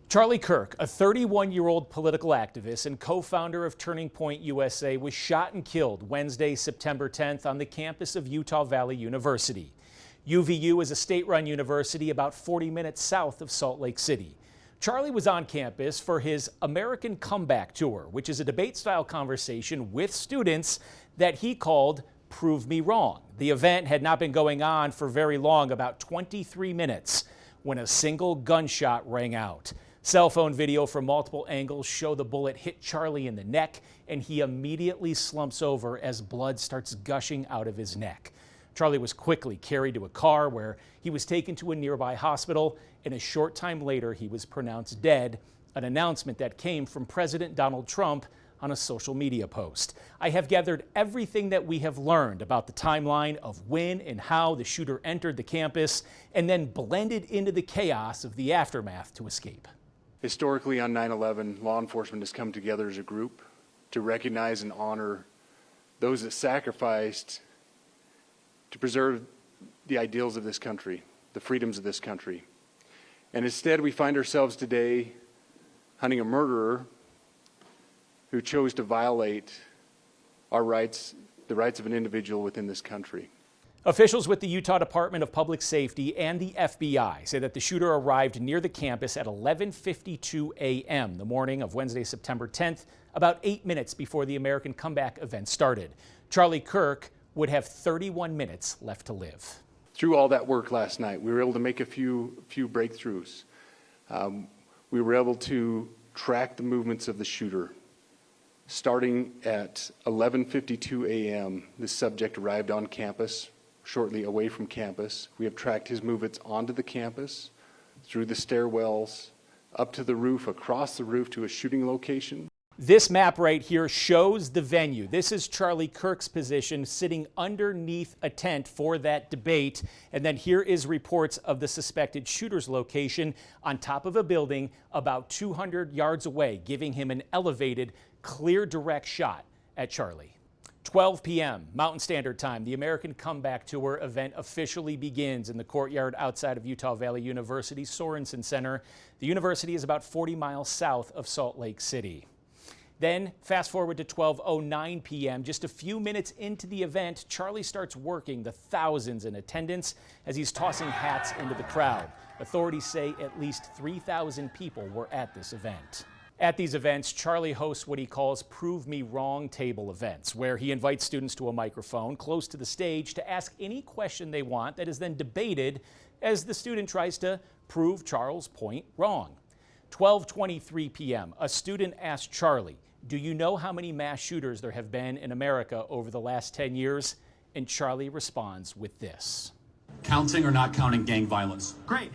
Charlie Kirk, a 31-year-old political activist and co-founder of Turning Point USA, was shot and killed Wednesday, September 10th on the campus of Utah Valley University. UVU is a state-run university about 40 minutes south of Salt Lake City. Charlie was on campus for his American Comeback Tour, which is a debate-style conversation with students that he called Prove Me Wrong. The event had not been going on for very long, about 23 minutes, when a single gunshot rang out. Cell phone video from multiple angles show the bullet hit Charlie in the neck, and he immediately slumps over as blood starts gushing out of his neck. Charlie was quickly carried to a car where he was taken to a nearby hospital, and a short time later he was pronounced dead, an announcement that came from President Donald Trump on a social media post. I have gathered everything that we have learned about the timeline of when and how the shooter entered the campus and then blended into the chaos of the aftermath to escape. Historically, on 9/11, law enforcement has come together as a group to recognize and honor those that sacrificed to preserve the ideals of this country, the freedoms of this country. And instead, we find ourselves today hunting a murderer who chose to violate our rights, the rights of an individual within this country. Officials with the Utah Department of Public Safety and the FBI say that the shooter arrived near the campus at 11:52 a.m. the morning of Wednesday, September 10th, about 8 minutes before the American Comeback event started. Charlie Kirk would have 31 minutes left to live. Through all that work last night, we were able to make a few breakthroughs. We were able to track the movements of the shooter. Starting at 11:52 a.m., the subject arrived on campus, shortly away from campus. We have tracked his movements onto the campus, through the stairwells, up to the roof, across the roof to a shooting location. This map right here shows the venue. This is Charlie Kirk's position, sitting underneath a tent for that debate. And then here is reports of the suspected shooter's location on top of a building about 200 yards away, giving him an elevated, clear, direct shot at Charlie. 12 p.m. Mountain Standard Time, the American Comeback Tour event officially begins in the courtyard outside of Utah Valley University's Losee Center. The university is about 40 miles south of Salt Lake City. Then, fast forward to 12:09 p.m., just a few minutes into the event, Charlie starts working the thousands in attendance as he's tossing hats into the crowd. Authorities say at least 3,000 people were at this event. At these events, Charlie hosts what he calls Prove Me Wrong table events, where he invites students to a microphone close to the stage to ask any question they want that is then debated as the student tries to prove Charles' point wrong. 12:23 p.m., a student asked Charlie, "Do you know how many mass shooters there have been in America over the last 10 years? And Charlie responds with this. Counting or not counting gang violence? Great.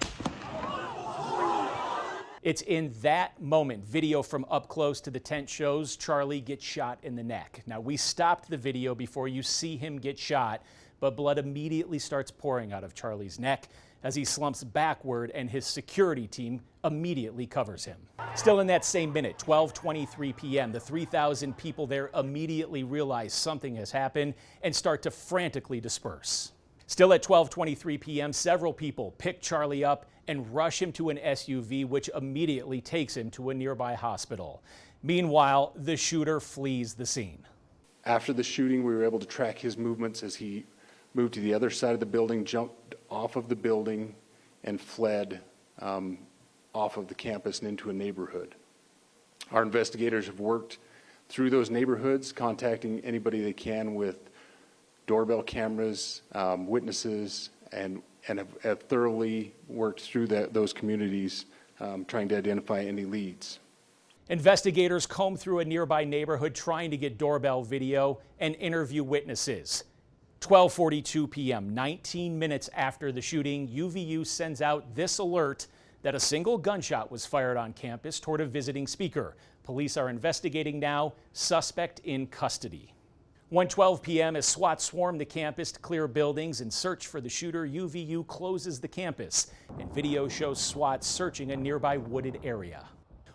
It's in that moment, video from up close to the tent shows Charlie get shot in the neck. Now, we stopped the video before you see him get shot, but blood immediately starts pouring out of Charlie's neck as he slumps backward, and his security team immediately covers him. Still in that same minute, 12:23 p.m., the 3,000 people there immediately realize something has happened and start to frantically disperse. Still at 12:23 p.m., several people pick Charlie up and rush him to an SUV, which immediately takes him to a nearby hospital. Meanwhile, the shooter flees the scene. After the shooting, we were able to track his movements as he moved to the other side of the building, jumped off of the building, and fled off of the campus and into a neighborhood. Our investigators have worked through those neighborhoods, contacting anybody they can with doorbell cameras, witnesses, and have thoroughly worked through those communities, trying to identify any leads. Investigators comb through a nearby neighborhood trying to get doorbell video and interview witnesses. 12:42 p.m., 19 minutes after the shooting, UVU sends out this alert that a single gunshot was fired on campus toward a visiting speaker. Police are investigating now, suspect in custody. 1:12 p.m. as SWAT swarm the campus to clear buildings and search for the shooter, UVU closes the campus, and video shows SWAT searching a nearby wooded area.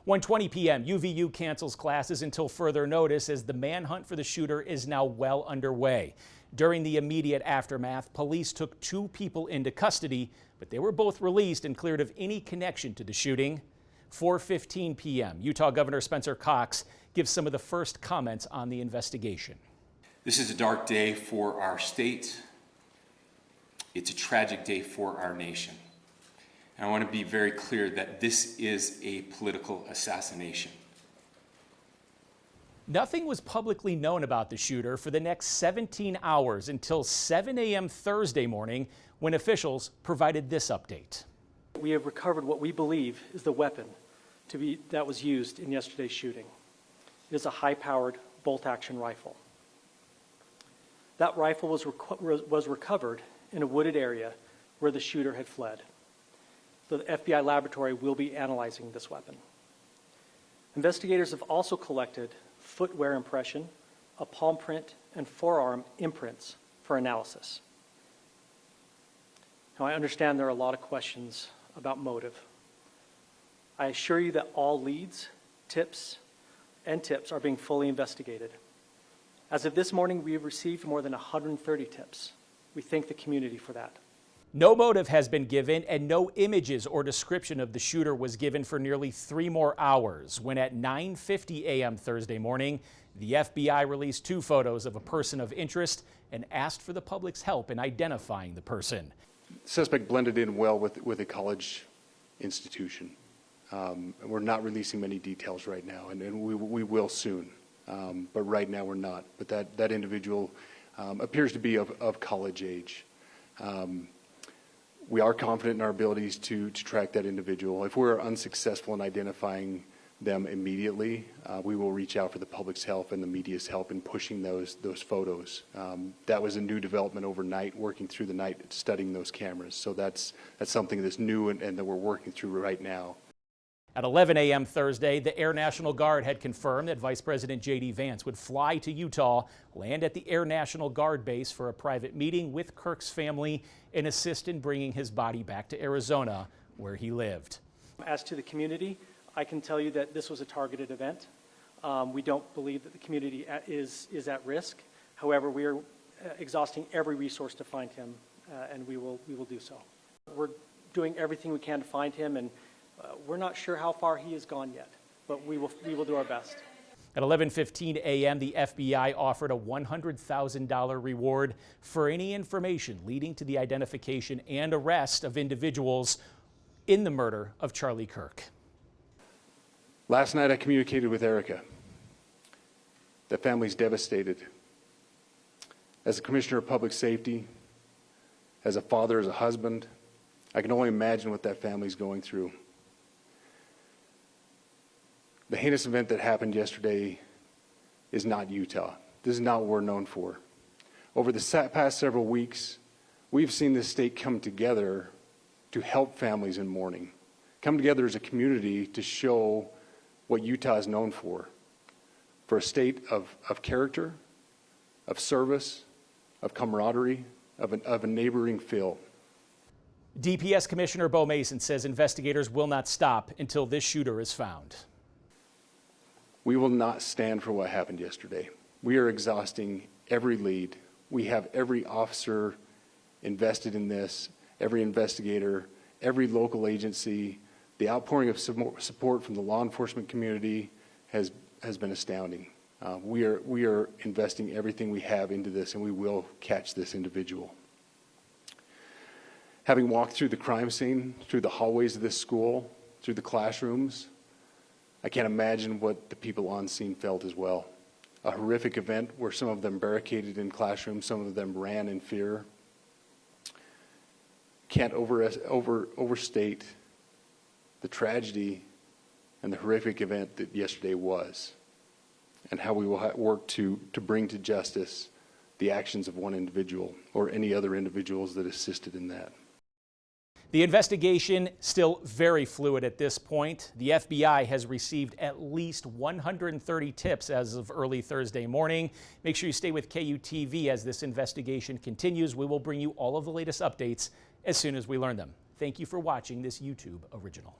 1:20 p.m., UVU cancels classes until further notice as the manhunt for the shooter is now well underway. During the immediate aftermath, police took 2 people into custody, but they were both released and cleared of any connection to the shooting. 4:15 p.m. Utah Governor Spencer Cox gives some of the first comments on the investigation. This is a dark day for our state. It's a tragic day for our nation. And I want to be very clear that this is a political assassination. Nothing was publicly known about the shooter for the next 17 hours until 7 a.m. Thursday morning, when officials provided this update. We have recovered what we believe is the weapon that was used in yesterday's shooting. It is a high-powered bolt-action rifle. That rifle was recovered in a wooded area where the shooter had fled. The FBI laboratory will be analyzing this weapon. Investigators have also collected footwear impression, a palm print, and forearm imprints for analysis. Now, I understand there are a lot of questions about motive. I assure you that all leads, tips are being fully investigated. As of this morning, we have received more than 130 tips. We thank the community for that. No motive has been given, and no images or description of the shooter was given for nearly 3 more hours, when at 9:50 a.m. Thursday morning, the FBI released 2 photos of a person of interest and asked for the public's help in identifying the person. Suspect blended in well with a college institution. We're not releasing many details right now, and we will soon, but right now we're not. But that individual appears to be of college age. We are confident in our abilities to track that individual. If we're unsuccessful in identifying them immediately, we will reach out for the public's help and the media's help in pushing those photos. That was a new development overnight, working through the night, studying those cameras. So that's something that's new and that we're working through right now. At 11 a.m. Thursday, the Air National Guard had confirmed that Vice President J.D. Vance would fly to Utah, land at the Air National Guard base for a private meeting with Kirk's family, and assist in bringing his body back to Arizona, where he lived. As to the community, I can tell you that this was a targeted event. We don't believe that the community is at risk. However, we are exhausting every resource to find him, and we will do so. We're doing everything we can to find him, and we're not sure how far he has gone yet, but we will do our best. At 11:15 a.m., the FBI offered a $100,000 reward for any information leading to the identification and arrest of individuals in the murder of Charlie Kirk. Last night I communicated with Erica. The family's devastated. As a commissioner of public safety, as a father, as a husband, I can only imagine what that family's going through. The heinous event that happened yesterday is not Utah. This is not what we're known for. Over the past several weeks, we've seen this state come together to help families in mourning, come together as a community to show what Utah is known for a state of character, of service, of camaraderie, of a neighboring feel. DPS Commissioner Bo Mason says investigators will not stop until this shooter is found. We will not stand for what happened yesterday. We are exhausting every lead. We have every officer invested in this, every investigator, every local agency. The outpouring of support from the law enforcement community has been astounding. We are investing everything we have into this, and we will catch this individual. Having walked through the crime scene, through the hallways of this school, through the classrooms, I can't imagine what the people on scene felt as well. A horrific event where some of them barricaded in classrooms, some of them ran in fear. Can't overstate the tragedy and the horrific event that yesterday was, and how we will work to bring to justice the actions of one individual or any other individuals that assisted in that. The investigation still very fluid at this point. The FBI has received at least 130 tips as of early Thursday morning. Make sure you stay with KUTV as this investigation continues. We will bring you all of the latest updates as soon as we learn them. Thank you for watching this YouTube original.